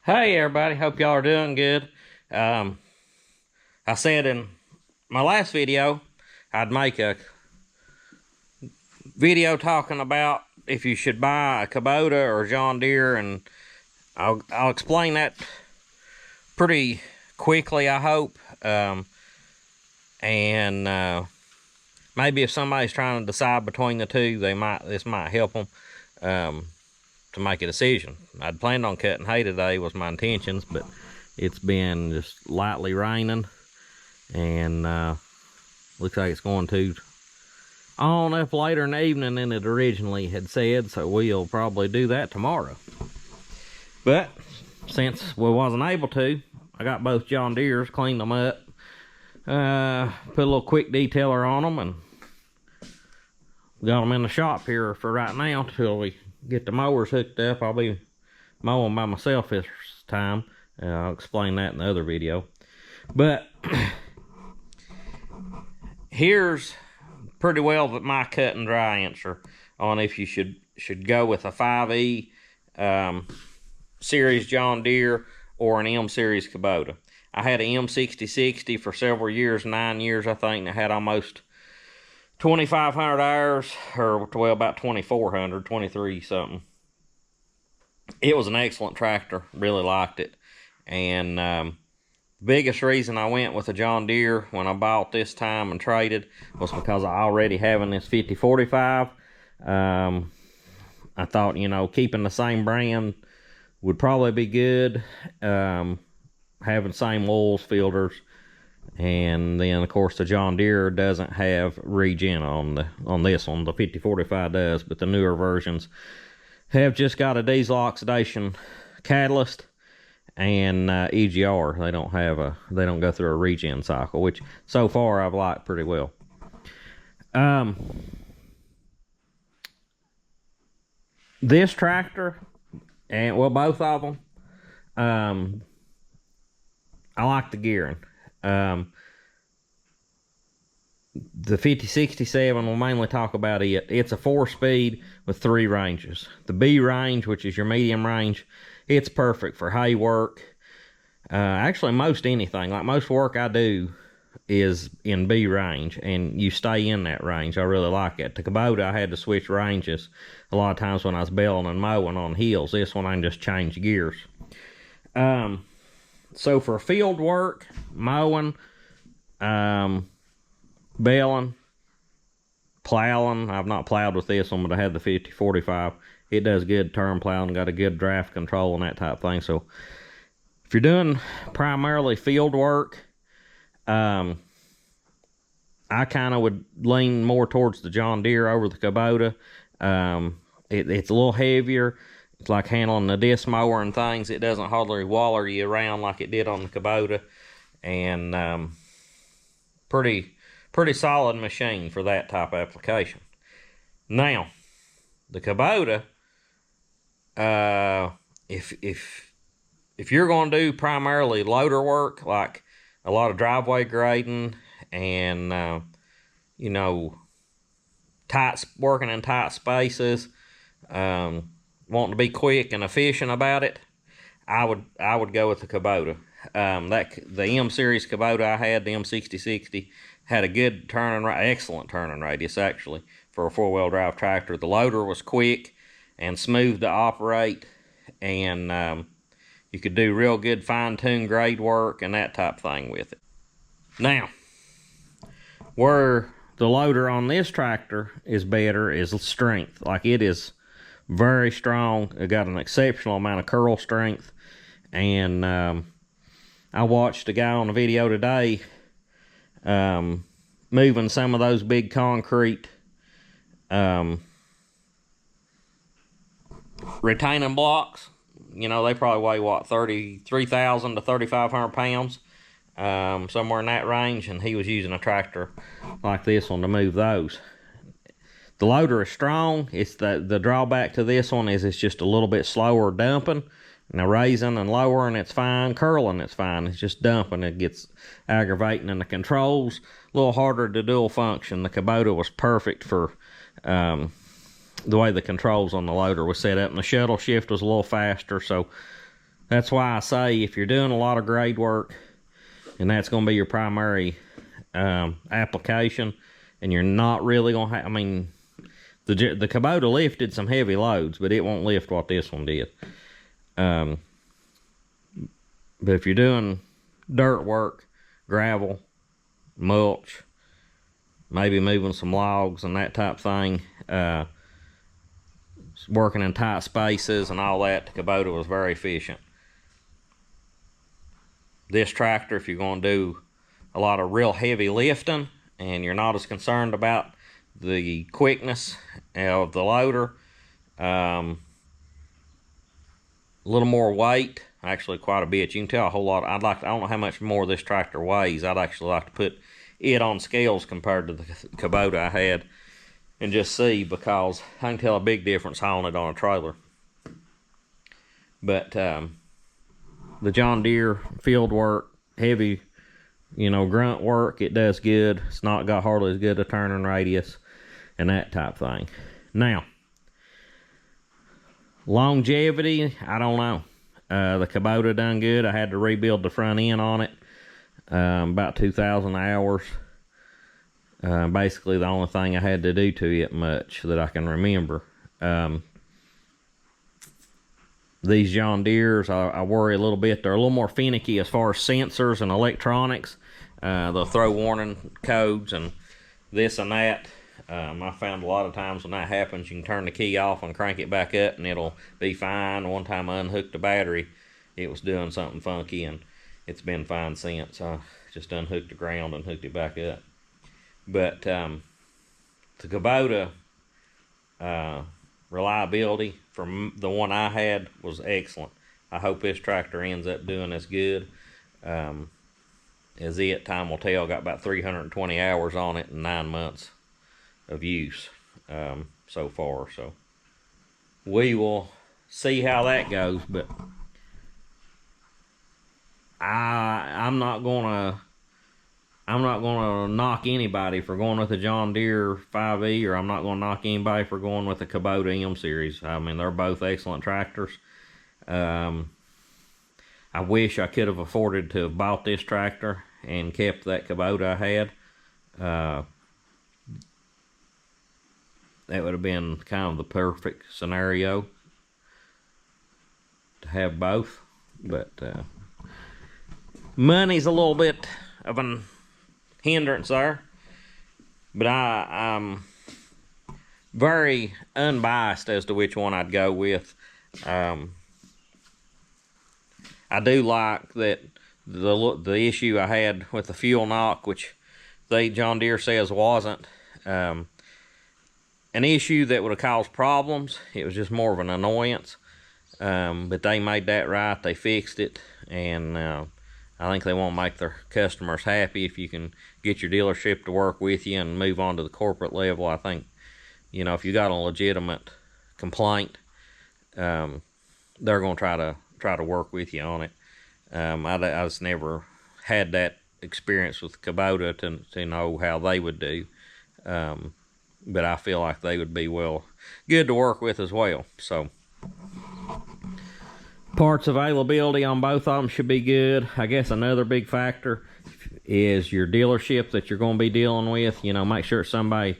Hey everybody, hope y'all are doing good. I said in my last video I'd make a video talking about if you should buy a Kubota or John Deere, and I'll explain that pretty quickly, I hope. Maybe if somebody's trying to decide between the two, this might help them to make a decision. I'd planned on cutting hay today was my intentions, but it's been just lightly raining, and looks like it's going to on up later in the evening than it originally had said, so we'll probably do that tomorrow. But since we wasn't able to, I got both John Deere's, cleaned them up, put a little quick detailer on them, and got them in the shop here for right now till we get the mowers hooked up. I'll be mowing by myself this time. I'll explain that in the other video. But here's pretty well my cut and dry answer on if you should go with a 5E series John Deere or an M series Kubota. I had an M6060 for several years, 9 years I think, that had almost 2,500 hours, or well, about 2,400, 23 something. It was an excellent tractor, really liked it. And the biggest reason I went with a John Deere when I bought this time and traded was because I already having this 5045. I thought, keeping the same brand would probably be good. Having same oils, filters. And then of course the John Deere doesn't have regen on this one. The 5045 does, but the newer versions have just got a diesel oxidation catalyst and EGR. They don't go through a regen cycle, which so far I've liked pretty well. This tractor, and well, both of them, I like the gearing. The 5067, we'll mainly talk about it. It's a 4-speed with 3 ranges. The B range, which is your medium range, it's perfect for hay work. Actually, most anything. Like most work I do is in B range, and you stay in that range. I really like it. The Kubota, I had to switch ranges a lot of times when I was baling and mowing on hills. This one, I can just change gears. So for field work, mowing, baling, plowing, I've not plowed with this one, but I had the 5045. It does good turn plowing, got a good draft control and that type of thing. So if you're doing primarily field work, I kind of would lean more towards the John Deere over the Kubota. It's a little heavier. It's like handling the disc mower and things. It doesn't hardly waller you around like it did on the Kubota. And pretty solid machine for that type of application. Now, the Kubota, if you're going to do primarily loader work, like a lot of driveway grading and working in tight spaces, wanting to be quick and efficient about it, I would go with the Kubota. The M series Kubota I had, the M6060, had a good excellent turning radius actually for a 4-wheel drive tractor. The loader was quick and smooth to operate, and you could do real good fine-tuned grade work and that type of thing with it. Now, where the loader on this tractor is better is strength. Like, it is very strong. It got an exceptional amount of curl strength, and I watched a guy on a video today moving some of those big concrete retaining blocks. They probably weigh, what, 33,000 to 3,500 pounds, somewhere in that range, and he was using a tractor like this one to move those. The loader is strong. It's the drawback to this one is it's just a little bit slower dumping. Now, raising and lowering, it's fine. Curling, it's fine. It's just dumping, it gets aggravating. And the controls, a little harder to dual function. The Kubota was perfect for the way the controls on the loader was set up, and the shuttle shift was a little faster, so That's why I say if you're doing a lot of grade work and that's going to be your primary application, and you're not really going to have, I mean, the Kubota lifted some heavy loads, but it won't lift what this one did. But if you're doing dirt work, gravel, mulch, maybe moving some logs and that type of thing, working in tight spaces and all that, the Kubota was very efficient. This tractor, if you're going to do a lot of real heavy lifting and you're not as concerned about the quickness of the loader, a little more weight, actually quite a bit. You can tell a whole lot. I don't know how much more this tractor weighs. I'd actually like to put it on scales compared to the Kubota I had and just see, because I can tell a big difference hauling it on a trailer. But the John Deere field work, heavy, grunt work, it does good. It's not got hardly as good a turning radius and that type thing. Now, longevity, I don't know. The Kubota done good. I had to rebuild the front end on it. About 2,000 hours. Basically the only thing I had to do to it much that I can remember. These John Deeres, I worry a little bit. They're a little more finicky as far as sensors and electronics. They'll throw warning codes and this and that. I found a lot of times when that happens, you can turn the key off and crank it back up and it'll be fine. One time I unhooked the battery, it was doing something funky, and it's been fine since. I just unhooked the ground and hooked it back up. But the Kubota reliability from the one I had was excellent. I hope this tractor ends up doing as good as it. Time will tell. Got about 320 hours on it and 9 months of use so far. So we will see how that goes. But I'm not gonna knock anybody for going with the John Deere 5E, or I'm not gonna knock anybody for going with the Kubota M series. I mean, they're both excellent tractors. I wish I could have afforded to have bought this tractor and kept that Kubota I had. That would have been kind of the perfect scenario to have both. But money's a little bit of an hindrance there. But I'm very unbiased as to which one I'd go with. I do like that the issue I had with the fuel knock, which John Deere says wasn't an issue that would have caused problems. It was just more of an annoyance. But they made that right. They fixed it, and I think they want to make their customers happy. If you can get your dealership to work with you and move on to the corporate level, I think, if you got a legitimate complaint, they're going to try to work with you on it. I just never had that experience with Kubota to know how they would do. But I feel like they would be good to work with as well. So parts availability on both of them should be good. I guess another big factor is your dealership that you're going to be dealing with. Make sure it's somebody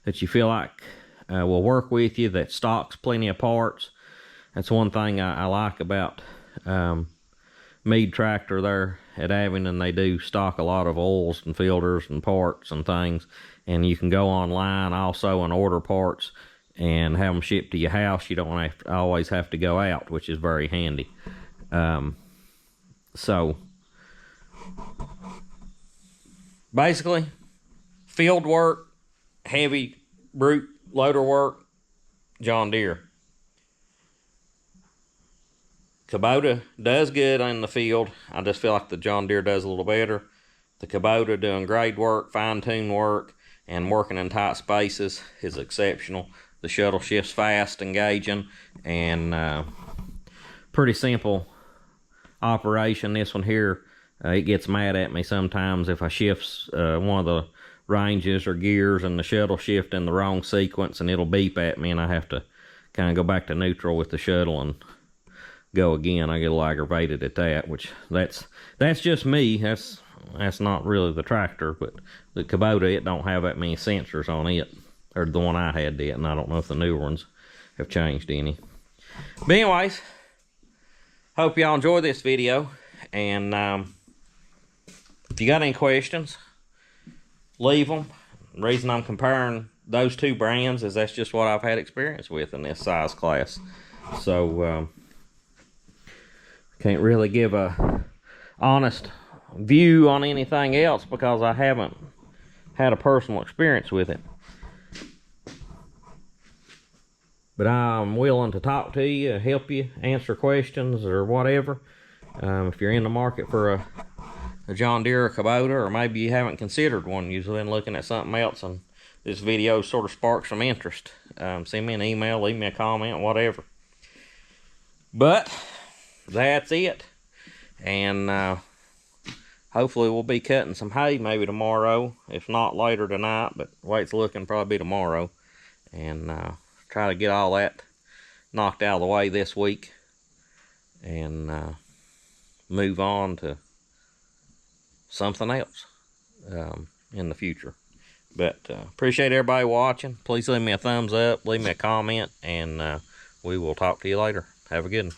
that you feel like will work with you, that stocks plenty of parts. That's one thing I like about Mead Tractor there at Abingdon. They do stock a lot of oils and filters and parts and things, and you can go online also and order parts and have them shipped to your house. You don't always have to go out, which is very handy. So basically, field work, heavy brute loader work, John Deere. Kubota does good in the field. I just feel like the John Deere does a little better. The Kubota doing grade work, fine-tune work, and working in tight spaces is exceptional. The shuttle shifts fast, engaging, and pretty simple operation. This one here, it gets mad at me sometimes if I shifts one of the ranges or gears and the shuttle shift in the wrong sequence, and it'll beep at me, and I have to kind of go back to neutral with the shuttle and go again. I get a little aggravated at that, which that's just me. That's not really the tractor, but the Kubota, it don't have that many sensors on it, or the one I had did, and I don't know if the newer ones have changed any. But anyways, hope y'all enjoy this video, and if you got any questions, leave them. The reason I'm comparing those two brands is that's just what I've had experience with in this size class. So can't really give a honest view on anything else because I haven't had a personal experience with it. But I'm willing to talk to you, help you, answer questions or whatever. If you're in the market for a John Deere or Kubota, or maybe you haven't considered one, you've been looking at something else and this video sort of sparked some interest, send me an email, leave me a comment, whatever. But that's it. And hopefully we'll be cutting some hay maybe tomorrow, if not later tonight, but the way it's looking, probably tomorrow. And try to get all that knocked out of the way this week and move on to something else in the future. But appreciate everybody watching. Please leave me a thumbs up, leave me a comment, and we will talk to you later. Have a good one.